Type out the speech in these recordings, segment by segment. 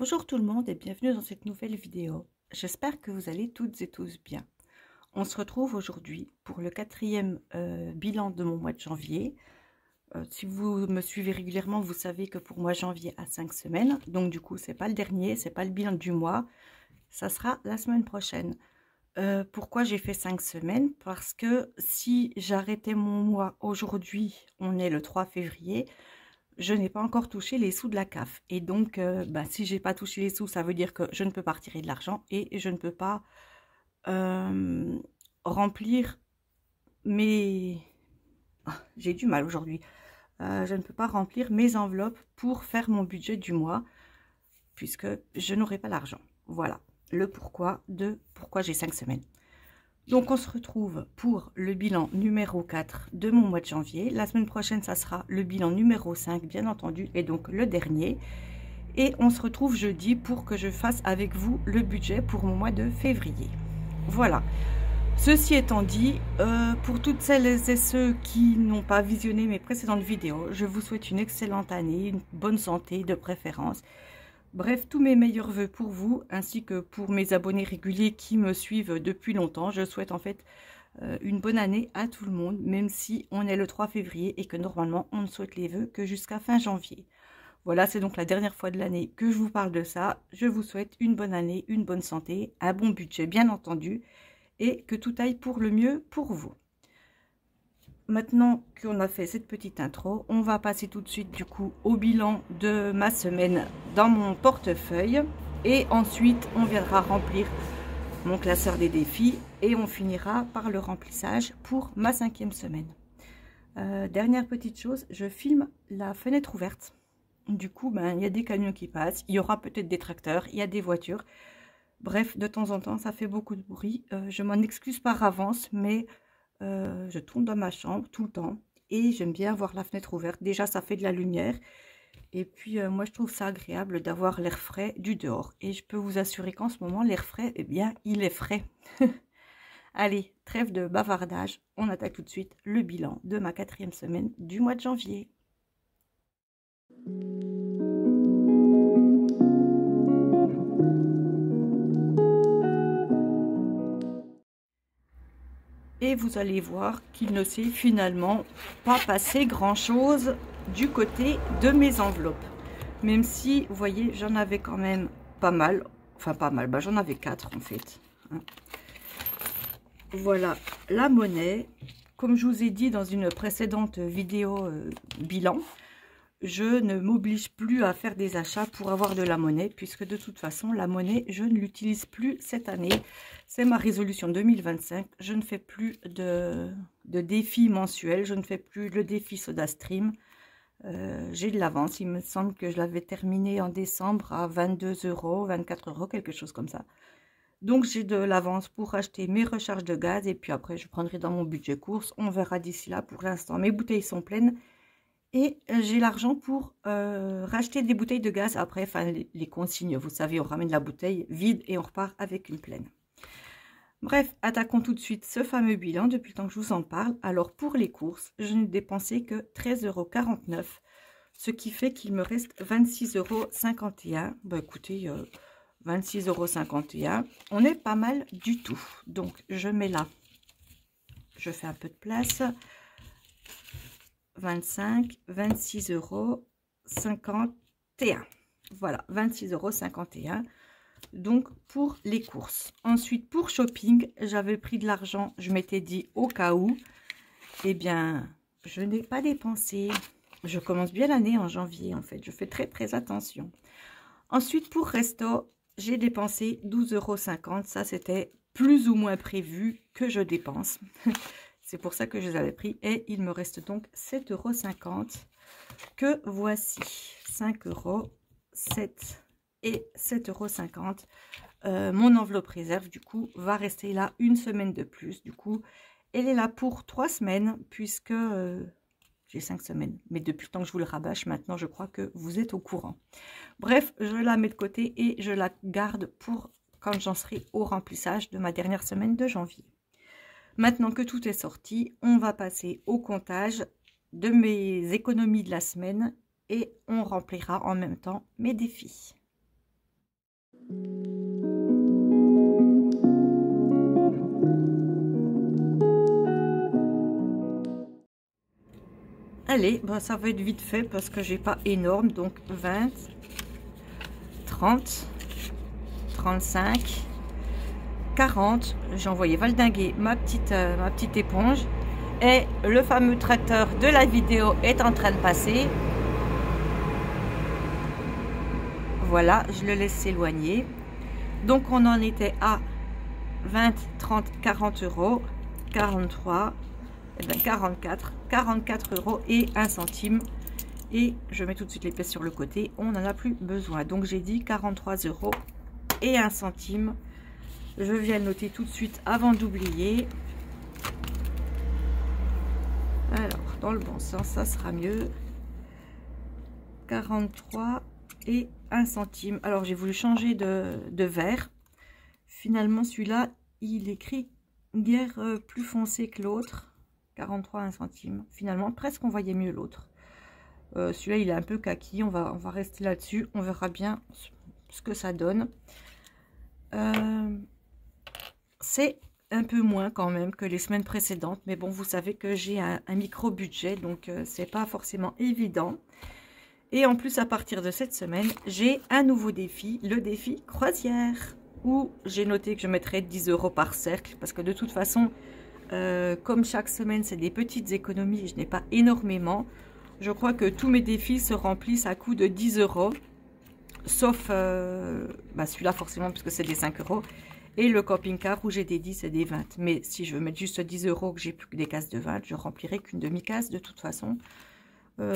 Bonjour tout le monde et bienvenue dans cette nouvelle vidéo. J'espère que vous allez toutes et tous bien. On se retrouve aujourd'hui pour le quatrième bilan de mon mois de janvier. Si vous me suivez régulièrement, vous savez que pour moi janvier a 5 semaines. Donc du coup, c'est pas le dernier, c'est pas le bilan du mois. Ça sera la semaine prochaine. Pourquoi j'ai fait 5 semaines? Parce que si j'arrêtais mon mois aujourd'hui, on est le 3 février, je n'ai pas encore touché les sous de la CAF. Et donc, si j'ai pas touché les sous, ça veut dire que je ne peux pas retirer de l'argent et je ne peux pas remplir mes... j'ai du mal aujourd'hui. Je ne peux pas remplir mes enveloppes pour faire mon budget du mois, puisque je n'aurai pas l'argent. Voilà le pourquoi de pourquoi j'ai 5 semaines. Donc, on se retrouve pour le bilan numéro 4 de mon mois de janvier. La semaine prochaine, ça sera le bilan numéro 5, bien entendu, et donc le dernier. Et on se retrouve jeudi pour que je fasse avec vous le budget pour mon mois de février. Voilà. Ceci étant dit, pour toutes celles et ceux qui n'ont pas visionné mes précédentes vidéos, je vous souhaite une excellente année, une bonne santé de préférence. Bref, tous mes meilleurs vœux pour vous, ainsi que pour mes abonnés réguliers qui me suivent depuis longtemps. Je souhaite en fait une bonne année à tout le monde, même si on est le 3 février et que normalement, on ne souhaite les vœux que jusqu'à fin janvier. Voilà, c'est donc la dernière fois de l'année que je vous parle de ça. Je vous souhaite une bonne année, une bonne santé, un bon budget, bien entendu, et que tout aille pour le mieux pour vous. Maintenant qu'on a fait cette petite intro, on va passer tout de suite du coup au bilan de ma semaine dans mon portefeuille. Et ensuite, on viendra remplir mon classeur des défis et on finira par le remplissage pour ma 5e semaine. Dernière petite chose, je filme la fenêtre ouverte. Du coup, il y a des camions qui passent, il y aura peut-être des tracteurs, il y a des voitures. Bref, de temps en temps, ça fait beaucoup de bruit. Je m'en excuse par avance, mais... je tourne dans ma chambre tout le temps et j'aime bien avoir la fenêtre ouverte. Déjà, ça fait de la lumière. Et puis, moi, je trouve ça agréable d'avoir l'air frais du dehors. Et je peux vous assurer qu'en ce moment, l'air frais, eh bien, il est frais. Allez, trêve de bavardage. On attaque tout de suite le bilan de ma 4e semaine du mois de janvier. Et vous allez voir qu'il ne s'est finalement pas passé grand-chose du côté de mes enveloppes. Même si, vous voyez, j'en avais quand même pas mal. Enfin, pas mal, j'en avais 4 en fait. Voilà, la monnaie. Comme je vous ai dit dans une précédente vidéo bilan, je ne m'oblige plus à faire des achats pour avoir de la monnaie, puisque de toute façon, la monnaie, je ne l'utilise plus cette année. C'est ma résolution 2025. Je ne fais plus de défis mensuels. Je ne fais plus le défi SodaStream. J'ai de l'avance. Il me semble que je l'avais terminé en décembre à 22 €, 24 €, quelque chose comme ça. Donc, j'ai de l'avance pour acheter mes recharges de gaz. Et puis après, je prendrai dans mon budget course. On verra d'ici là. Pour l'instant, mes bouteilles sont pleines. Et j'ai l'argent pour racheter des bouteilles de gaz après, enfin les consignes, vous savez, on ramène la bouteille vide et on repart avec une pleine. Bref, attaquons tout de suite ce fameux bilan depuis le temps que je vous en parle. Alors pour les courses, je n'ai dépensé que 13,49 €, ce qui fait qu'il me reste 26,51 €. Écoutez, 26,51 €, on est pas mal du tout. Donc je mets là, je fais un peu de place. 25, 26,51 €. Voilà, 26,51 €. Donc, pour les courses. Ensuite, pour shopping, j'avais pris de l'argent. Je m'étais dit au cas où. Eh bien, je n'ai pas dépensé. Je commence bien l'année en janvier, en fait. Je fais très, très attention. Ensuite, pour resto, j'ai dépensé 12,50 €. Ça, c'était plus ou moins prévu que je dépense. C'est pour ça que je les avais pris. Et il me reste donc 7,50 € que voici. 5 €, 7 et 7,50 €. Mon enveloppe réserve, du coup, va rester là une semaine de plus. Du coup, elle est là pour 3 semaines puisque j'ai 5 semaines. Mais depuis le temps que je vous le rabâche, maintenant, je crois que vous êtes au courant. Bref, je la mets de côté et je la garde pour quand j'en serai au remplissage de ma dernière semaine de janvier. Maintenant que tout est sorti, on va passer au comptage de mes économies de la semaine et on remplira en même temps mes défis. Allez, bah ça va être vite fait parce que j'ai pas énorme. Donc 20, 30, 35, 40. J'ai envoyé valdinguer ma petite éponge. Et le fameux tracteur de la vidéo est en train de passer. Voilà, je le laisse s'éloigner. Donc on en était à 20, 30, 40 euros, 43, et bien 44 euros et 1 centime. Et je mets tout de suite les pièces sur le côté, on n'en a plus besoin. Donc j'ai dit 43 euros et 1 centime. Je viens le noter tout de suite avant d'oublier. Alors, dans le bon sens, ça sera mieux. 43 et 1 centime. Alors, j'ai voulu changer de verre. Finalement, celui-là, il écrit guère plus foncé que l'autre. 43, 1 centime. Finalement, presque on voyait mieux l'autre. Celui-là, il est un peu kaki. On va rester là-dessus. On verra bien ce que ça donne. C'est un peu moins quand même que les semaines précédentes. Mais bon, vous savez que j'ai un micro-budget. Donc, c'est pas forcément évident. Et en plus, à partir de cette semaine, j'ai un nouveau défi. Le défi croisière. Où j'ai noté que je mettrais 10 euros par cercle. Parce que de toute façon, comme chaque semaine, c'est des petites économies. Je n'ai pas énormément. Je crois que tous mes défis se remplissent à coût de 10 euros. Sauf celui-là forcément, puisque c'est des 5 euros. Et le camping-car où j'ai des 10 et des 20. Mais si je veux mettre juste 10 euros, que j'ai plus que des cases de 20, je remplirai qu'une demi-case de toute façon.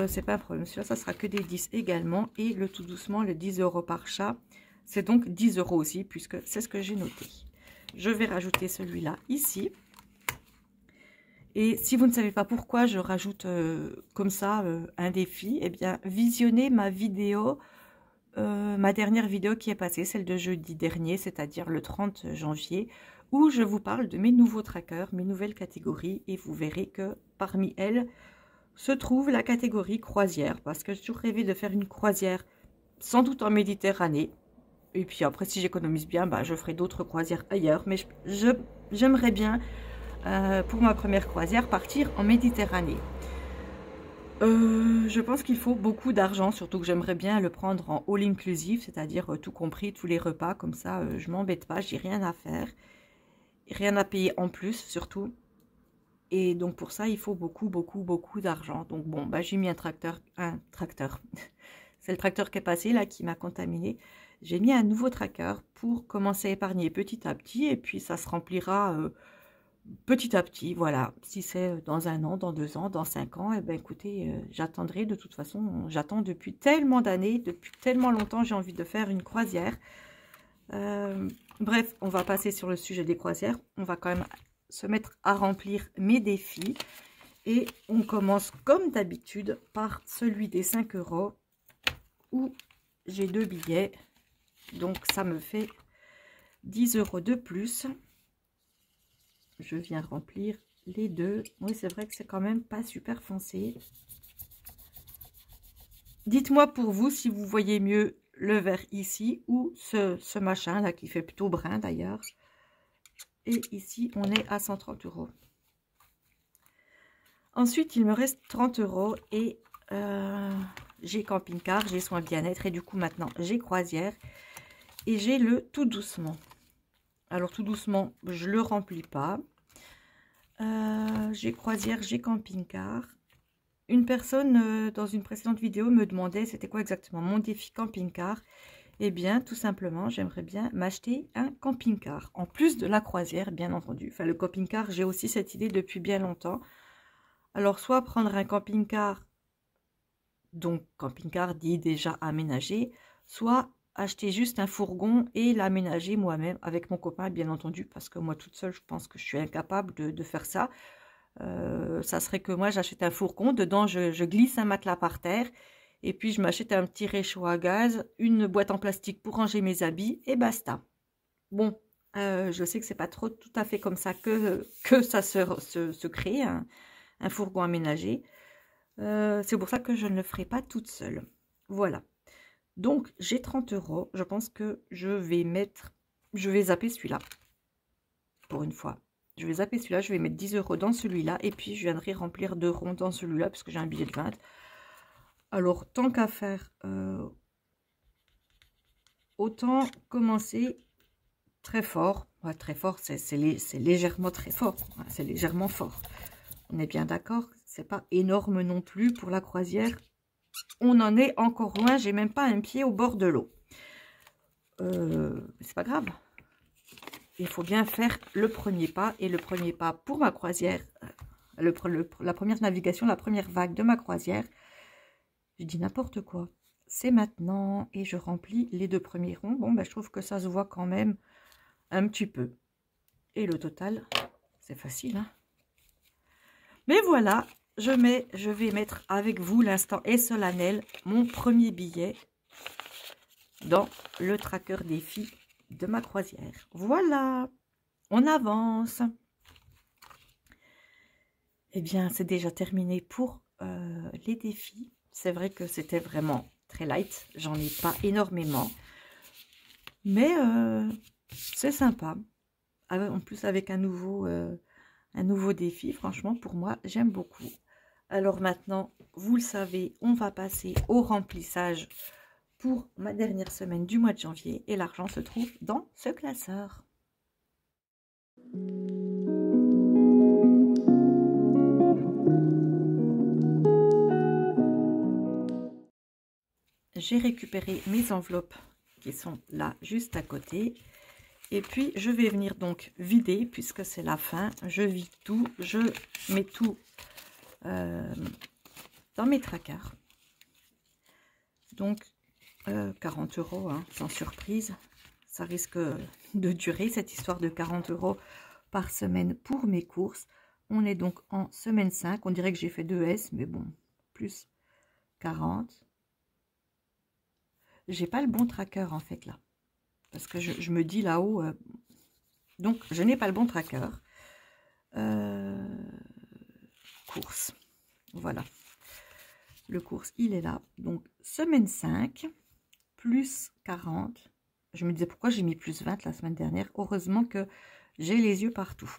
C'est pas un problème. Celui-là, ça sera que des 10 également. Et le tout doucement, le 10 euros par chat. C'est donc 10 euros aussi, puisque c'est ce que j'ai noté. Je vais rajouter celui-là ici. Et si vous ne savez pas pourquoi je rajoute comme ça un défi, eh bien, visionnez ma vidéo, ma dernière vidéo qui est passée, celle de jeudi dernier, c'est-à-dire le 30 janvier, où je vous parle de mes nouveaux trackers, mes nouvelles catégories, et vous verrez que parmi elles se trouve la catégorie croisière, parce que j'ai toujours rêvé de faire une croisière, sans doute en Méditerranée. Et puis après, si j'économise bien, bah, je ferai d'autres croisières ailleurs, mais j'aimerais bien... pour ma première croisière, partir en Méditerranée. Je pense qu'il faut beaucoup d'argent, surtout que j'aimerais bien le prendre en all inclusive, c'est-à-dire tout compris, tous les repas, comme ça je m'embête pas, j'ai rien à faire, rien à payer en plus surtout. Et donc pour ça il faut beaucoup d'argent. Donc bon, bah, j'ai mis un tracteur. C'est le tracteur qui est passé là qui m'a contaminé. J'ai mis un nouveau tracker pour commencer à épargner petit à petit, et puis ça se remplira petit à petit, voilà. Si c'est dans 1 an, dans 2 ans, dans 5 ans, eh ben écoutez, j'attendrai. De toute façon, j'attends depuis tellement d'années, depuis tellement longtemps, j'ai envie de faire une croisière. Bref, on va passer sur le sujet des croisières. On va quand même se mettre à remplir mes défis. Et on commence comme d'habitude par celui des 5 euros où j'ai 2 billets. Donc ça me fait 10 euros de plus. Je viens remplir les deux. Oui, c'est vrai que c'est quand même pas super foncé. Dites-moi pour vous si vous voyez mieux le vert ici ou ce machin là qui fait plutôt brun d'ailleurs. Et ici, on est à 130 euros. Ensuite, il me reste 30 euros et j'ai camping-car, j'ai soins bien-être et du coup maintenant j'ai croisière et j'ai le tout doucement. Alors tout doucement, je le remplis pas. J'ai croisière, j'ai camping-car. Une personne dans une précédente vidéo me demandait c'était quoi exactement mon défi camping-car. Eh bien, tout simplement, j'aimerais bien m'acheter un camping-car. En plus de la croisière, bien entendu. Enfin, le camping-car, j'ai aussi cette idée depuis bien longtemps. Alors, soit prendre un camping-car, donc camping-car dit déjà aménagé, soit acheter juste un fourgon et l'aménager moi-même avec mon copain, bien entendu, parce que moi, toute seule, je pense que je suis incapable de faire ça. Ça serait que moi, j'achète un fourgon, dedans, je glisse un matelas par terre, et puis je m'achète un petit réchaud à gaz, une boîte en plastique pour ranger mes habits, et basta. Bon, je sais que c'est pas trop tout à fait comme ça que ça se crée, un fourgon aménagé. C'est pour ça que je ne le ferai pas toute seule. Voilà. Donc, j'ai 30 €. Je pense que je vais zapper celui-là. Pour une fois. Je vais zapper celui-là. Je vais mettre 10 € dans celui-là. Et puis, je viendrai remplir 2 ronds dans celui-là. Parce que j'ai un billet de 20. Alors, tant qu'à faire, autant commencer très fort. Ouais, très fort, c'est légèrement très fort. Ouais, c'est légèrement fort. On est bien d'accord. C'est pas énorme non plus pour la croisière. On en est encore loin. J'ai même pas un pied au bord de l'eau. C'est pas grave. Il faut bien faire le premier pas. Et le premier pas pour ma croisière, la première navigation, la première vague de ma croisière, je dis n'importe quoi. C'est maintenant. Et je remplis les 2 premiers ronds. Bon, ben, je trouve que ça se voit quand même un petit peu. Et le total, c'est facile, hein. Mais voilà, je vais mettre avec vous, l'instant est solennel, mon premier billet dans le tracker défi de ma croisière. Voilà, on avance. Eh bien, c'est déjà terminé pour les défis. C'est vrai que c'était vraiment très light. J'en ai pas énormément. Mais c'est sympa. En plus, avec un nouveau défi, franchement, pour moi, j'aime beaucoup. Alors maintenant, vous le savez, on va passer au remplissage pour ma dernière semaine du mois de janvier. Et l'argent se trouve dans ce classeur. J'ai récupéré mes enveloppes qui sont là, juste à côté. Et puis, je vais venir donc vider, puisque c'est la fin. Je vide tout, je mets tout dans mes trackers. Donc, 40 €, hein, sans surprise. Ça risque de durer, cette histoire de 40 € par semaine pour mes courses. On est donc en semaine 5. On dirait que j'ai fait 2 S, mais bon, plus 40. J'ai pas le bon tracker, en fait, là. Parce que je me dis là-haut... donc, je n'ai pas le bon tracker. Course. Voilà. Le course, il est là. Donc, semaine 5, plus 40. Je me disais pourquoi j'ai mis plus 20 la semaine dernière. Heureusement que j'ai les yeux partout.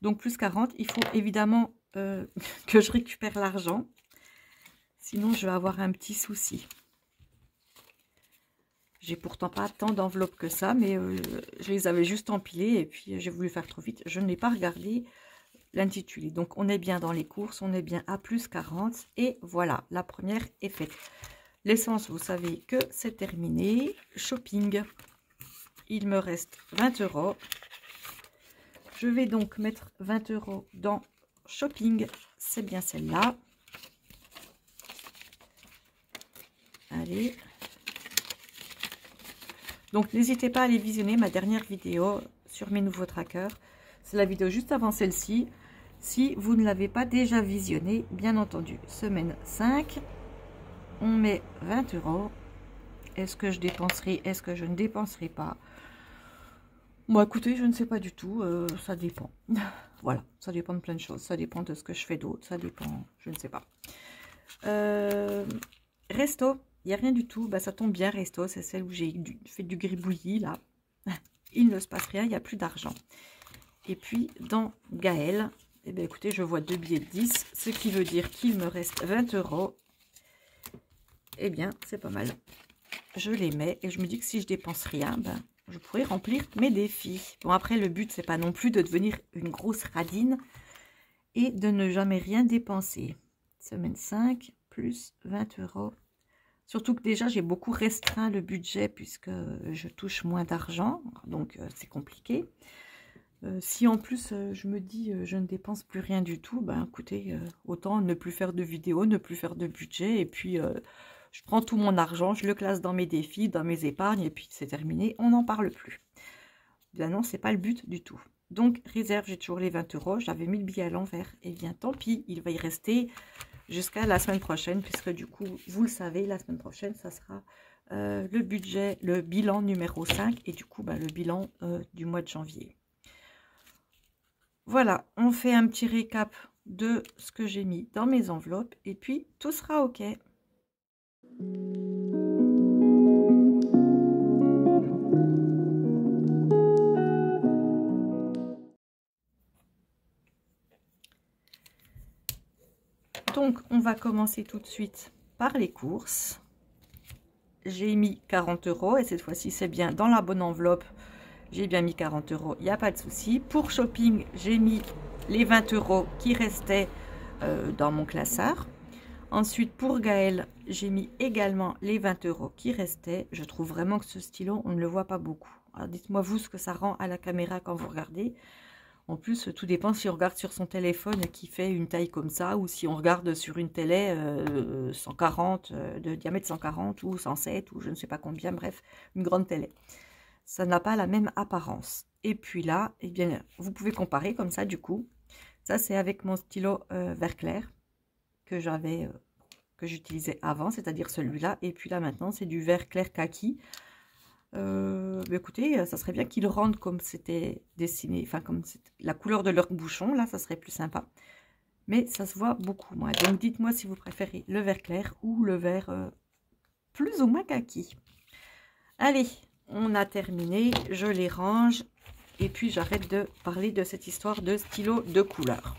Donc, plus 40. Il faut évidemment que je récupère l'argent. Sinon, je vais avoir un petit souci. J'ai pourtant pas tant d'enveloppes que ça, mais je les avais juste empilées et puis j'ai voulu faire trop vite. Je n'ai pas regardé l'intitulé. Donc, on est bien dans les courses, on est bien à plus 40. Et voilà, la première est faite. L'essence, vous savez que c'est terminé. Shopping, il me reste 20 €. Je vais donc mettre 20 € dans shopping. C'est bien celle-là. Allez. Donc, n'hésitez pas à aller visionner ma dernière vidéo sur mes nouveaux trackers. C'est la vidéo juste avant celle-ci. Si vous ne l'avez pas déjà visionnée, bien entendu. Semaine 5, on met 20 €. Est-ce que je dépenserai? Est-ce que je ne dépenserai pas? Bon, écoutez, je ne sais pas du tout. Ça dépend. Voilà, ça dépend de plein de choses. Ça dépend de ce que je fais d'autre. Ça dépend, je ne sais pas. Resto. Il n'y a rien du tout. Bah, ça tombe bien, resto. C'est celle où j'ai fait du gribouillis, là. Il ne se passe rien. Il n'y a plus d'argent. Et puis, dans Gaël, eh bien, écoutez, je vois 2 billets de 10. Ce qui veut dire qu'il me reste 20 €. Eh bien, c'est pas mal. Je les mets. Et je me dis que si je dépense rien, ben, je pourrais remplir mes défis. Bon, après, le but, c'est pas non plus de devenir une grosse radine et de ne jamais rien dépenser. Semaine 5, plus 20 €. Surtout que déjà, j'ai beaucoup restreint le budget puisque je touche moins d'argent. Donc, c'est compliqué. Si en plus, je me dis, je ne dépense plus rien du tout, ben écoutez, autant ne plus faire de vidéos, ne plus faire de budget. Et puis, je prends tout mon argent, je le classe dans mes défis, dans mes épargnes. Et puis, c'est terminé, on n'en parle plus. Ben non, c'est pas le but du tout. Donc, réserve, j'ai toujours les 20 €. J'avais mis le billet à l'envers. Et bien, tant pis, il va y rester jusqu'à la semaine prochaine, puisque du coup, vous le savez, la semaine prochaine, ça sera le budget, le bilan numéro 5, et du coup, bah, le bilan du mois de janvier. Voilà, on fait un petit récap de ce que j'ai mis dans mes enveloppes, et puis tout sera OK. Donc, on va commencer tout de suite par les courses. J'ai mis 40 € et cette fois-ci, c'est bien dans la bonne enveloppe. J'ai bien mis 40 €, il n'y a pas de souci. Pour shopping, j'ai mis les 20 € qui restaient dans mon classeur. Ensuite, pour Gaël, j'ai mis également les 20 € qui restaient. Je trouve vraiment que ce stylo, on ne le voit pas beaucoup. Alors, dites-moi vous ce que ça rend à la caméra quand vous regardez. En plus, tout dépend si on regarde sur son téléphone qui fait une taille comme ça ou si on regarde sur une télé 140, de diamètre 140 ou 107 ou je ne sais pas combien, bref, une grande télé. Ça n'a pas la même apparence. Et puis là, eh bien, vous pouvez comparer comme ça du coup. Ça, c'est avec mon stylo vert clair que j'utilisais avant, c'est-à-dire celui-là. Et puis là, maintenant, c'est du vert clair kaki. Écoutez, ça serait bien qu'ils rendent comme c'était dessiné, enfin comme la couleur de leur bouchon, là ça serait plus sympa, mais ça se voit beaucoup moins. Donc dites-moi si vous préférez le vert clair ou le vert plus ou moins kaki. Allez, on a terminé, je les range et puis j'arrête de parler de cette histoire de stylo de couleur.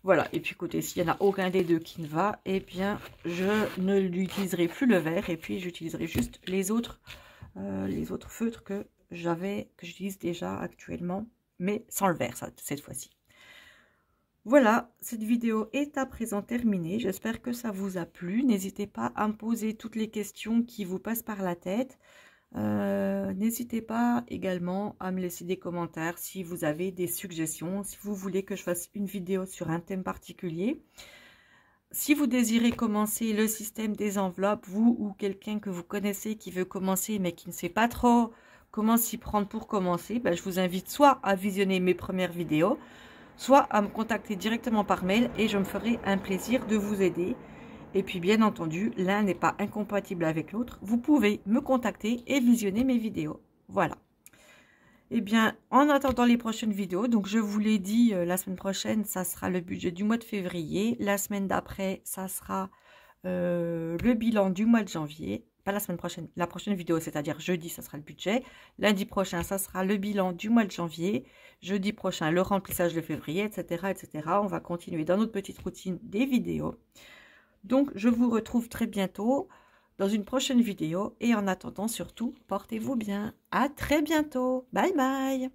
Voilà, et puis écoutez, s'il n'y en a aucun des deux qui ne va, eh bien je ne l'utiliserai plus le vert et puis j'utiliserai juste les autres feutres que j'utilise déjà actuellement, mais sans le vert cette fois-ci. Voilà, cette vidéo est à présent terminée. J'espère que ça vous a plu. N'hésitez pas à me poser toutes les questions qui vous passent par la tête. N'hésitez pas également à me laisser des commentaires si vous avez des suggestions, si vous voulez que je fasse une vidéo sur un thème particulier. Si vous désirez commencer le système des enveloppes, vous ou quelqu'un que vous connaissez qui veut commencer mais qui ne sait pas trop comment s'y prendre pour commencer, je vous invite soit à visionner mes premières vidéos, soit à me contacter directement par mail et je me ferai un plaisir de vous aider. Et puis bien entendu, l'un n'est pas incompatible avec l'autre. Vous pouvez me contacter et visionner mes vidéos. Voilà. Eh bien, en attendant les prochaines vidéos, donc je vous l'ai dit, la semaine prochaine, ça sera le budget du mois de février. La semaine d'après, ça sera le bilan du mois de janvier. Pas la semaine prochaine, la prochaine vidéo, c'est-à-dire jeudi, ça sera le budget. Lundi prochain, ça sera le bilan du mois de janvier. Jeudi prochain, le remplissage de février, etc., etc. On va continuer dans notre petite routine des vidéos. Donc, je vous retrouve très bientôt dans une prochaine vidéo. Et en attendant, surtout, portez-vous bien. À très bientôt. Bye bye.